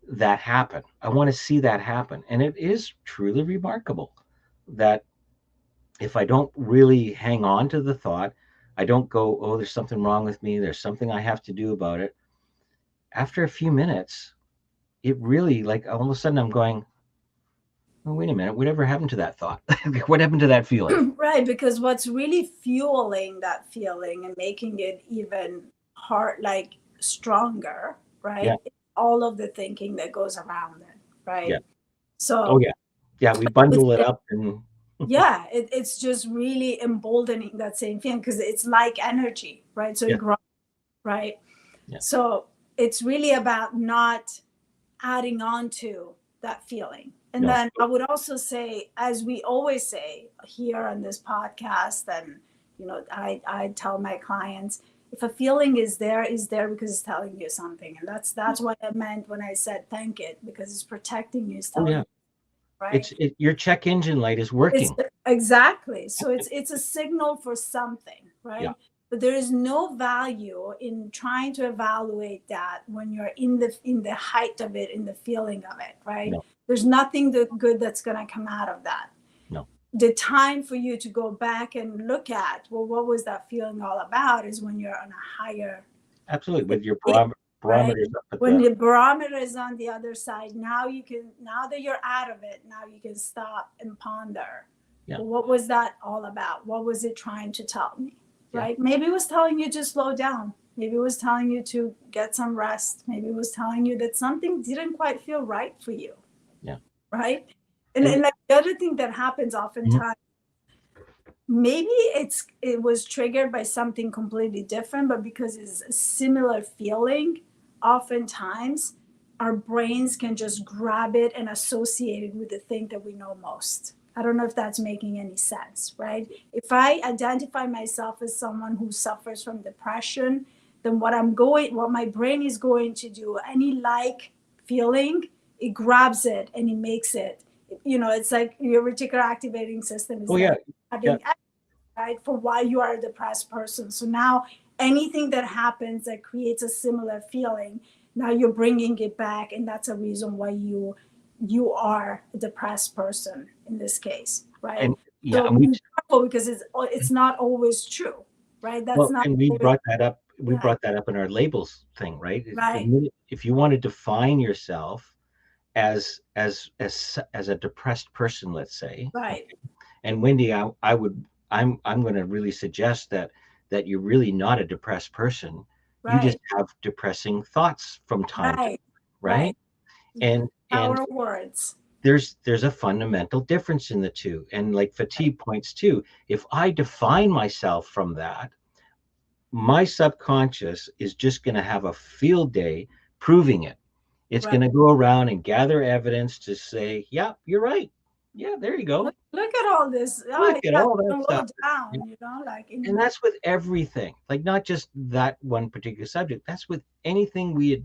that happen. I want to see that happen. And it is truly remarkable that if I don't really hang on to the thought, I don't go, oh, there's something wrong with me. There's something I have to do about it. After a few minutes, it really, like, all of a sudden I'm going, oh, wait a minute, whatever happened to that thought? What happened to that feeling? Right, because what's really fueling that feeling and making it even hard, like stronger, Yeah, right? It's all of the thinking that goes around it, yeah. right? Oh, So yeah. Yeah, we with bundle it it, up and yeah, it's just really emboldening that same feeling because it's like energy, right? So it yeah, grows, right? yeah. So it's really about not adding on to that feeling. And No, then I would also say, as we always say here on this podcast, and I tell my clients, if a feeling is there because it's telling you something. And that's what I meant when I said thank it, because it's protecting you, it's oh, telling yeah. you, right? Your check engine light is It's working. exactly. So it's a signal for something, Yeah, right? but there is no value in trying to evaluate that when you're in the height of it, in the feeling of it, right? No, There's nothing good that's going to come out of that. no, The time for you to go back and look at, well, what was that feeling all about, is when you're on a higher, absolutely. With your right? barometers up at When the the barometer is on the other side, now that you're out of it, now you can stop and ponder. yeah, Well, what was that all about? What was it trying to tell me? yeah, Right? Maybe it was telling you to slow down. Maybe it was telling you to get some rest. Maybe it was telling you that something didn't quite feel right for you. yeah. Right? And like the other thing that happens Mhm. oftentimes, maybe it was triggered by something completely different, but because it's a similar feeling, oftentimes our brains can just grab it and associate it with the thing that we know most. I don't know if that's making any sense, right? If I identify myself as someone who suffers from depression, then what my brain is going to do, any like feeling, it grabs it and it makes it, it's like your reticular activating system is Oh yeah, like yeah. having, right, for why you are a depressed person. So now anything that happens that creates a similar feeling, now you're bringing it back, and that's a reason why you are a depressed person in this case, right? And yeah, So and we be careful, because it's not always true, right? That's well, not and we always, brought that up. We yeah, brought that up in our labels thing, right? right, If you want to define yourself as a depressed person, let's say, right, and Wendy, I'm going to really suggest that you're really not a depressed person. You just right, have depressing thoughts from time to time, right, right? right. And Power of words. there's a fundamental difference in the two. And like Fatí points to, if I define myself from that, my subconscious is just going to have a field day proving it. It's Right. going to go around and gather evidence to say, yeah, you're right. Yeah, there you go. Look at all this. Look Oh, at yeah, all that low stuff. down, like And in, that's with everything, like not just that one particular subject. That's with anything we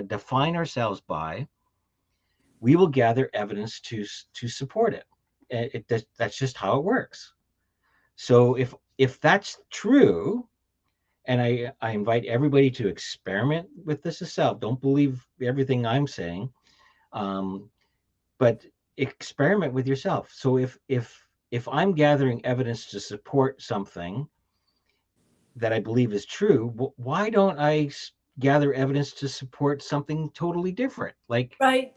define ourselves by. We will gather evidence to support it. That's just how it works. So if that's true, and I invite everybody to experiment with this yourself. Don't believe everything I'm saying, but experiment with yourself. So if I'm gathering evidence to support something that I believe is true, why don't I gather evidence to support something totally different? Like right,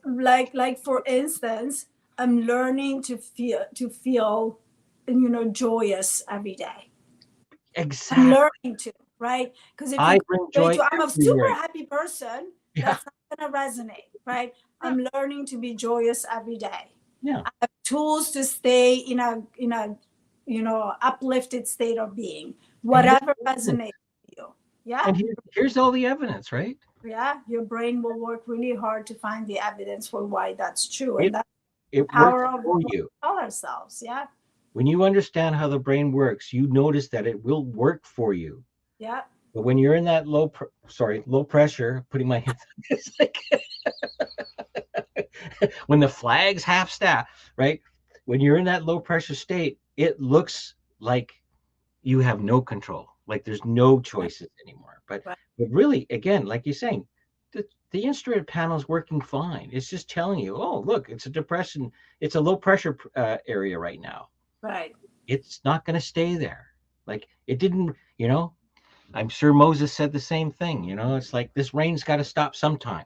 like for instance, I'm learning to feel joyous every day. I'm exactly, learning to, right? Because if you I bring compare it joy to, I'm a super everywhere. happy person, Yeah, that's not going to resonate, right? yeah, I'm learning to be joyous every day. yeah. I have tools to stay in a uplifted state of being, And here's whatever the evidence. resonates with you. Yeah, And here's all the evidence, right? yeah, your brain will work really hard to find the evidence for why that's true, and It that's the it works power of for what you. we tell ourselves. Yeah, When you understand how the brain works, you notice that it will work for you. yeah, But when you're in that low pressure, putting my hands, it's like when the flag's half staff, right? When you're in that low pressure state, it looks like you have no control, like there's no choices anymore. right, But really, again, like you're saying, the instrument panel is working fine. It's just telling you, oh, look, it's a depression, it's a low pressure area right now. right. It's not going to stay there. Like it didn't, I'm sure Moses said the same thing. It's like this rain's got to stop sometime,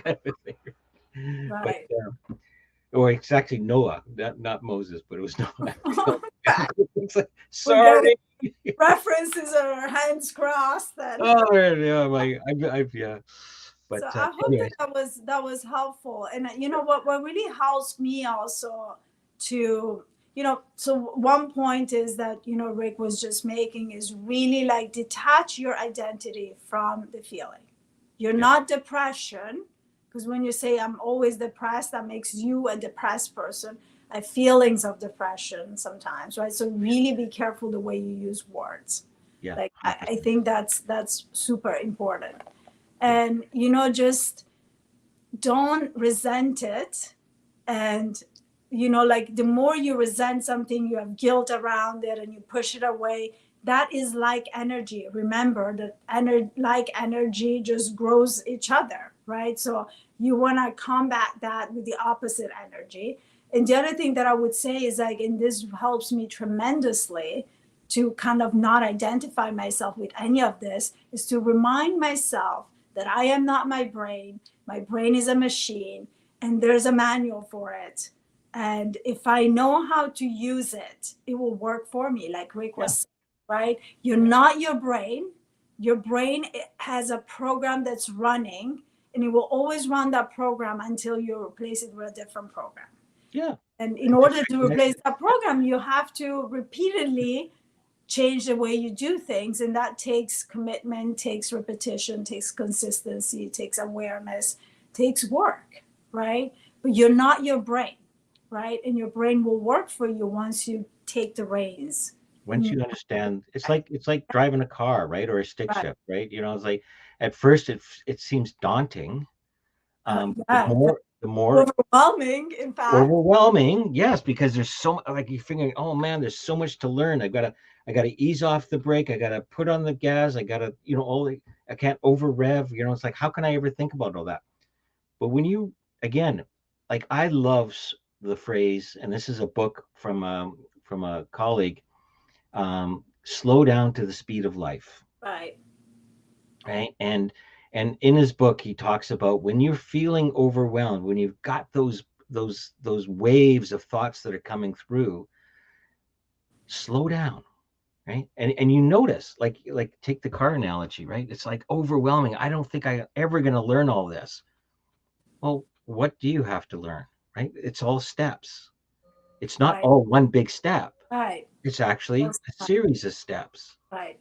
kind of thing. But Right. or it's actually Noah, not Moses, but it was Noah. Back. It's like, We're getting sorry. references or our hands crossed then. Oh yeah, yeah. So But I hope that anyways, that was helpful. And you know what really helps me also to, so one point is that, Rick was just making, is really like detach your identity from the feeling. You're yeah, not depression, because when you say I'm always depressed, that makes you a depressed person. I have feelings of depression sometimes, right? So really be careful the way you use words. yeah, Like I, 100%. I think that's super important. And just don't resent it. And like the more you resent something, you have guilt around it and you push it away, that is like energy. Remember that like energy just grows each other, right? So you want to combat that with the opposite energy. And the other thing that I would say is like, and this helps me tremendously to kind of not identify myself with any of this, is to remind myself that I am not my brain. My brain is a machine, and there's a manual for it. And if I know how to use it, it will work for me, like Rick Yeah. was saying, right? You're not your brain. Your brain has a program that's running, and it will always run that program until you replace it with a different program. Yeah. And in And just order to recognize replace that program, you have to repeatedly change the way you do things. And that takes commitment, takes repetition, takes consistency, takes awareness, takes work, right? But you're not your brain, right? And your brain will work for you once you take the reins. once you understand, it's like driving a car, right? Or a stick Right. shift, right? You know, it's like at first it seems daunting. But Yeah. the more Overwhelming, in fact. overwhelming, yes, because there's so like you're figuring, oh man, there's so much to learn. I gotta ease off the brake. I gotta put on the gas. I gotta, I can't over rev. It's like, how can I ever think about all that? But when you, again, like I love the phrase, and this is a book from a colleague, slow down to the speed of life, Right. right? And in his book, he talks about when you're feeling overwhelmed, when you've got those waves of thoughts that are coming through, slow down, right? And you notice, like take the car analogy, right? It's like overwhelming. I don't think I ever going to learn all this. Well, what do you have to learn, right? It's all steps. It's not Right. all one big step. Right. It's actually a series of steps. Right.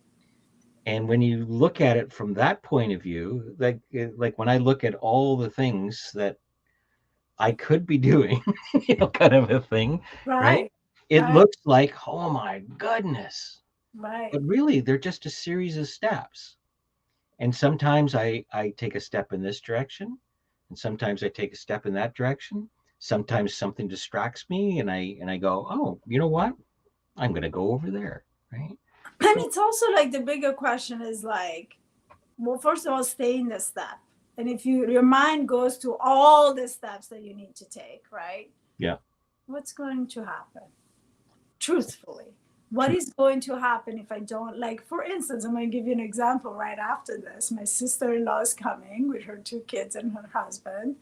And when you look at it from that point of view, like when I look at all the things that I could be doing, kind of a thing, right? Right. It Right. looks like, oh my goodness. Right. But really, they're just a series of steps. And sometimes I take a step in this direction, and sometimes I take a step in that direction. Sometimes something distracts me, and I go, oh, you know what? I'm gonna go over there, right? And So it's also like the bigger question is like, well, first of all, stay in the step. And if your mind goes to all the steps that you need to take, right? yeah, What's going to happen? Truthfully, what true. is going to happen if I don't, like, for instance, I'm going to give you an example right after this. My sister-in-law is coming with her two kids and her husband,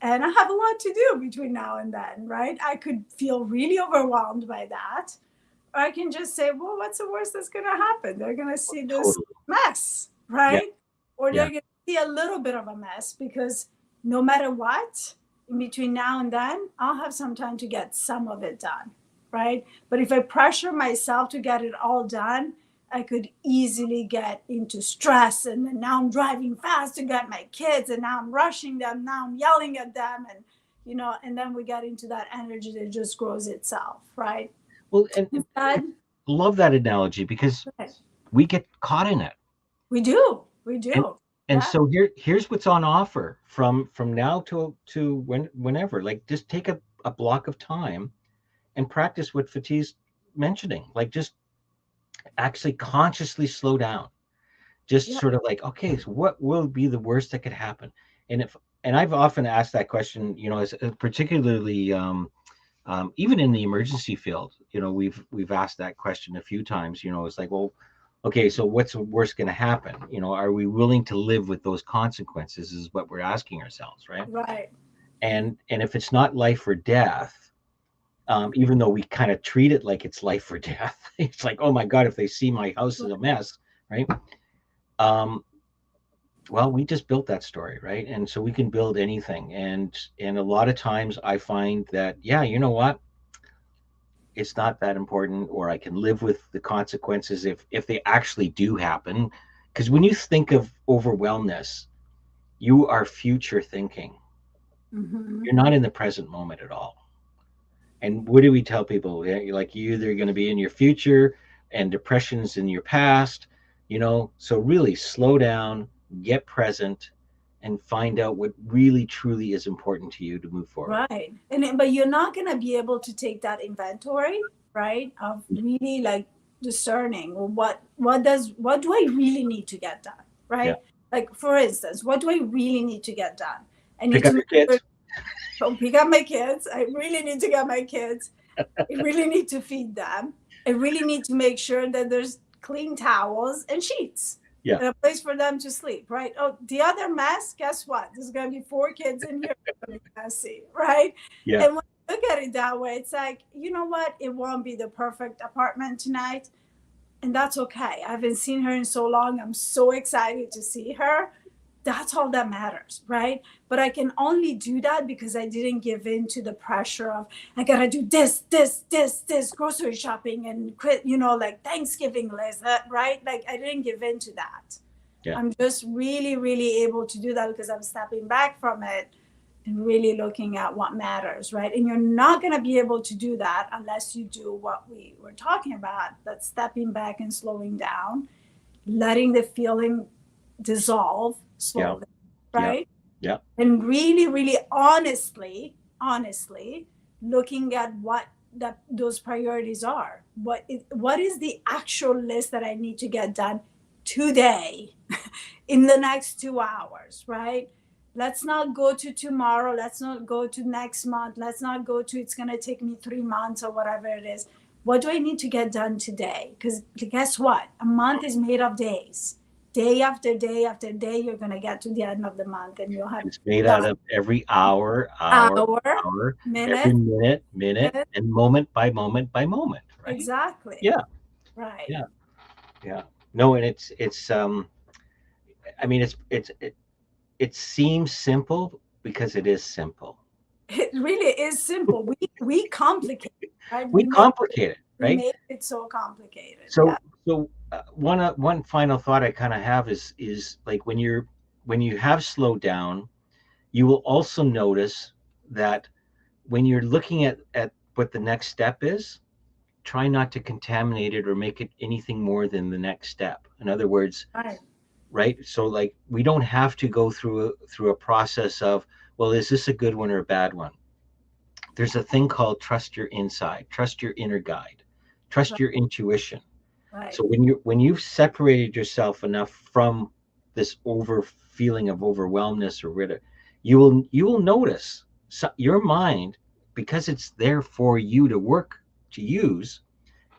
and I have a lot to do between now and then, right? I could feel really overwhelmed by that. Or I can just say, well, what's the worst that's going to happen? They're going to see this Totally. mess, Yeah, right? Or yeah. they're going to see a little bit of a mess, because no matter what, in between now and then, I'll have some time to get some of it done, right? But if I pressure myself to get it all done, I could easily get into stress. And then now I'm driving fast to get my kids, and now I'm rushing them, now I'm yelling at them. And, and then we get into that energy that just grows itself, right? Well, and Instead, love that analogy because right. we get caught in it. We do. We and do. and Yeah. so here's what's on offer from now to whenever, like just take a block of time and practice what Fatih's mentioning, like just actually consciously slow down, just Yeah. sort of like, okay, so what will be the worst that could happen? And I've often asked that question, as particularly even in the emergency field, we've asked that question a few times. It's like, well, okay, so what's worse going to happen? Are we willing to live with those consequences? Is what we're asking ourselves, right? Right. And if it's not life or death, even though we kind of treat it like it's life or death, it's like, oh my god, if they see my house is a mess, right? Um, well, we just built that story, right? And so we can build anything. And a lot of times I find that, yeah, you know what? It's not that important, or I can live with the consequences if they actually do happen. Because when you think of overwhelmness, you are future thinking. Mm-hmm. You're not in the present moment at all. And what do we tell people? Yeah, like you either going to be in your future and depression's in your past, So really slow down, get present, and find out what really truly is important to you to move forward. Right. But you're not going to be able to take that inventory, right? Of really like discerning, well, what do I really need to get done, Yeah. right? Like for instance, what do I really need to get done? I need Pick to up make your sure, kids. don't pick up my kids. I really need to get my kids. I really need to feed them. I really need to make sure that there's clean towels and sheets Yeah. and a place for them to sleep, right? Oh, the other mess, guess what? There's going to be 4 kids in here. It's gonna be messy, right? Yeah. And when you look at it that way, it's like, you know what? It won't be the perfect apartment tonight. And that's okay. I haven't seen her in so long. I'm so excited to see her. That's all that matters, right? But I can only do that because I didn't give in to the pressure of I gotta do this, grocery shopping and quit, like Thanksgiving list, right? Like I didn't give in to that. Yeah. I'm just really, really able to do that because I'm stepping back from it and really looking at what matters, right? And you're not going to be able to do that unless you do what we were talking about, that's stepping back and slowing down, letting the feeling dissolve Yeah. slowly, Yeah. right? Yeah. And really, really honestly looking at what those priorities are. What is the actual list that I need to get done today in the next 2 hours, right? Let's not go to tomorrow. Let's not go to next month. Let's not go to it's going to take me 3 months or whatever it is. What do I need to get done today? Because guess what? A month is made of days. Day after day after day, you're going to get to the end of the month and you'll have It's made out done of every hour, every minute, minute, minute. and moment by moment, right? Exactly. Yeah. Right. Yeah. Yeah. No, and I mean, it seems simple because it is simple. It really is simple. We complicate it, right? We complicate it, We right? make it so complicated. Yeah. So one final thought I kind of have is like when you have slowed down, you will also notice that when you're looking at what the next step is, try not to contaminate it or make it anything more than the next step. In other words, Right. right? So like we don't have to go through a process of, well, is this a good one or a bad one? There's a thing called trust your inside, trust your inner guide, trust Right. your intuition. Right. So when you've separated yourself enough from this over feeling of overwhelmness or whatever, you will notice your mind, because it's there for you to work to use,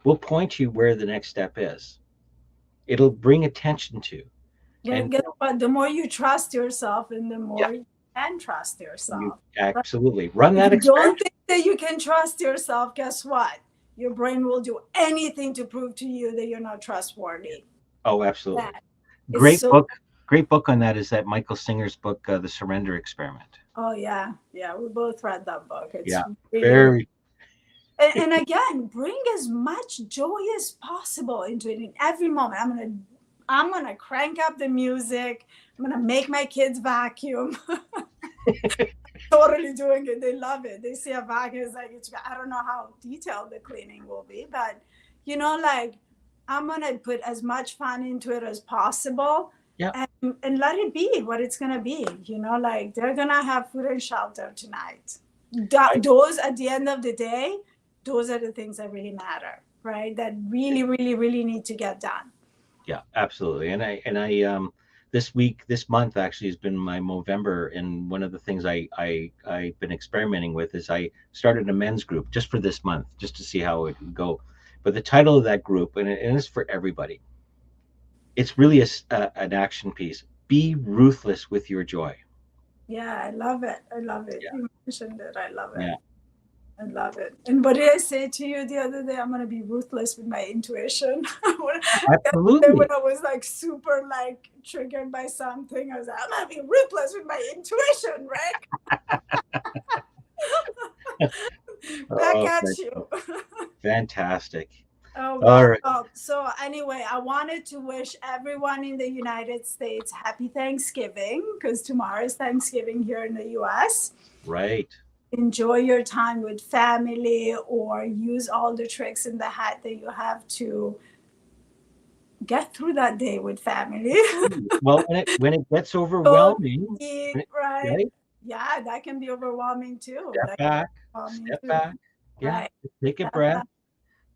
will point you where the next step is. It'll bring attention to. Yeah, And guess what? The more you trust yourself and the yeah, more you can trust you yourself. Right? absolutely run If that you don't experiment. think that you can trust yourself, guess what? Your brain will do anything to prove to you that you're not trustworthy. Oh, absolutely. That is Great so. book. Great book on that is that Michael Singer's book, The Surrender Experiment. Oh yeah, yeah. We both read that book. It's Yeah, really, really. very. And again, bring as much joy as possible into it in every moment. I'm gonna crank up the music. I'm gonna make my kids vacuum. Totally doing it. They love it. They see a vacuum. It's like I don't know how detailed the cleaning will be, but like I'm gonna put as much fun into it as possible, Yeah, and let it be what it's gonna be. Like they're gonna have food and shelter tonight. I, Those at the end of the day, those are the things that really matter, right? That really, really, really need to get done. yeah, absolutely. And I this month actually has been my Movember, and one of the things I've been experimenting with is I started a men's group just for this month, just to see how it would go. But the title of that group, and it's for everybody, it's really an action piece. Be ruthless with your joy. Yeah, I love it. I love it. Yeah, You mentioned it. I love it. yeah, I love it. And what did I say to you the other day? I'm gonna be ruthless with my intuition. When absolutely. I was like super like triggered by something, I was like, I'm gonna be ruthless with my intuition, Rick. Back Oh, at you. fantastic. Oh All wow. right, So anyway, I wanted to wish everyone in the United States happy Thanksgiving because tomorrow is Thanksgiving here in the US. right. Enjoy your time with family or use all the tricks in the hat that you have to get through that day with family. Well, when it gets Cook, overwhelming, eat, right? right? Yeah, that can be overwhelming too. Step That can back, be overwhelming step too. back. Yeah, Right. take a Step breath, back.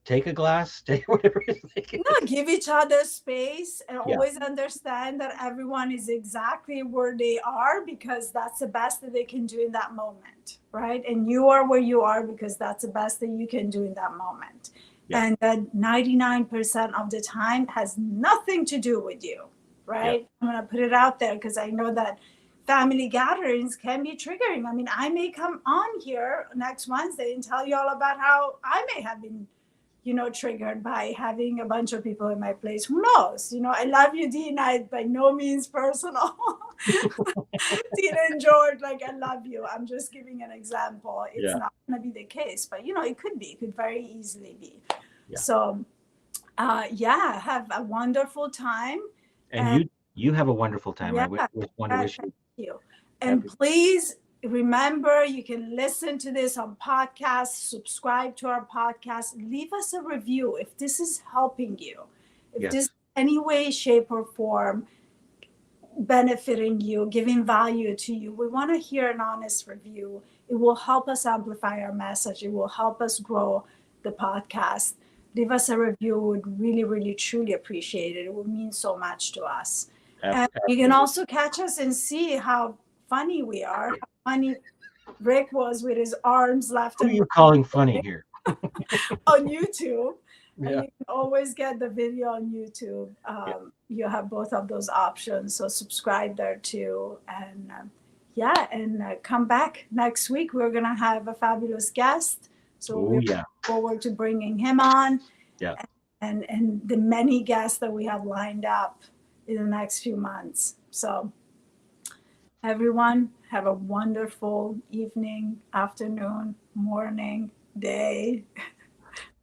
take a glass, take whatever it No, is. give each other space and Yeah, always understand that everyone is exactly where they are because that's the best that they can do in that moment, right? And you are where you are because that's the best that you can do in that moment. yeah, And that 99% of the time has nothing to do with you, yeah. right? I'm going to put it out there because I know that family gatherings can be triggering. I mean, I may come on here next Wednesday and tell you all about how I may have been, triggered by having a bunch of people in my place. Who knows? I love you, Dina. It's by no means personal. Tina and George, like, I love you. I'm just giving an example. It's Yeah, not going to be the case, but it could be. It could very easily be. yeah. So, yeah, have a wonderful time. And And you have a wonderful time. yeah, Want to wish thank you you. And happy. please remember, you can listen to this on podcasts, subscribe to our podcast, leave us a review if this is helping you, if this Yes, any way, shape, or form benefiting you, giving value to you. We want to hear an honest review. It will help us amplify our message. It will help us grow the podcast. Leave us a review. We would really, really, truly appreciate it. It would mean so much to us. And you can absolutely. also catch us and see how funny we are, how funny Rick was with his arms left Who are and you calling funny here? on YouTube. And Yeah, you can always get the video on YouTube. yeah. You have both of those options. So subscribe there too. And yeah, and come back next week. We're going to have a fabulous guest. So Oh we're yeah, forward to bringing him on yeah. and the many guests that we have lined up in the next few months. So everyone, have a wonderful evening, afternoon, morning, day,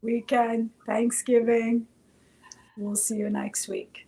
weekend, Thanksgiving. We'll see you next week.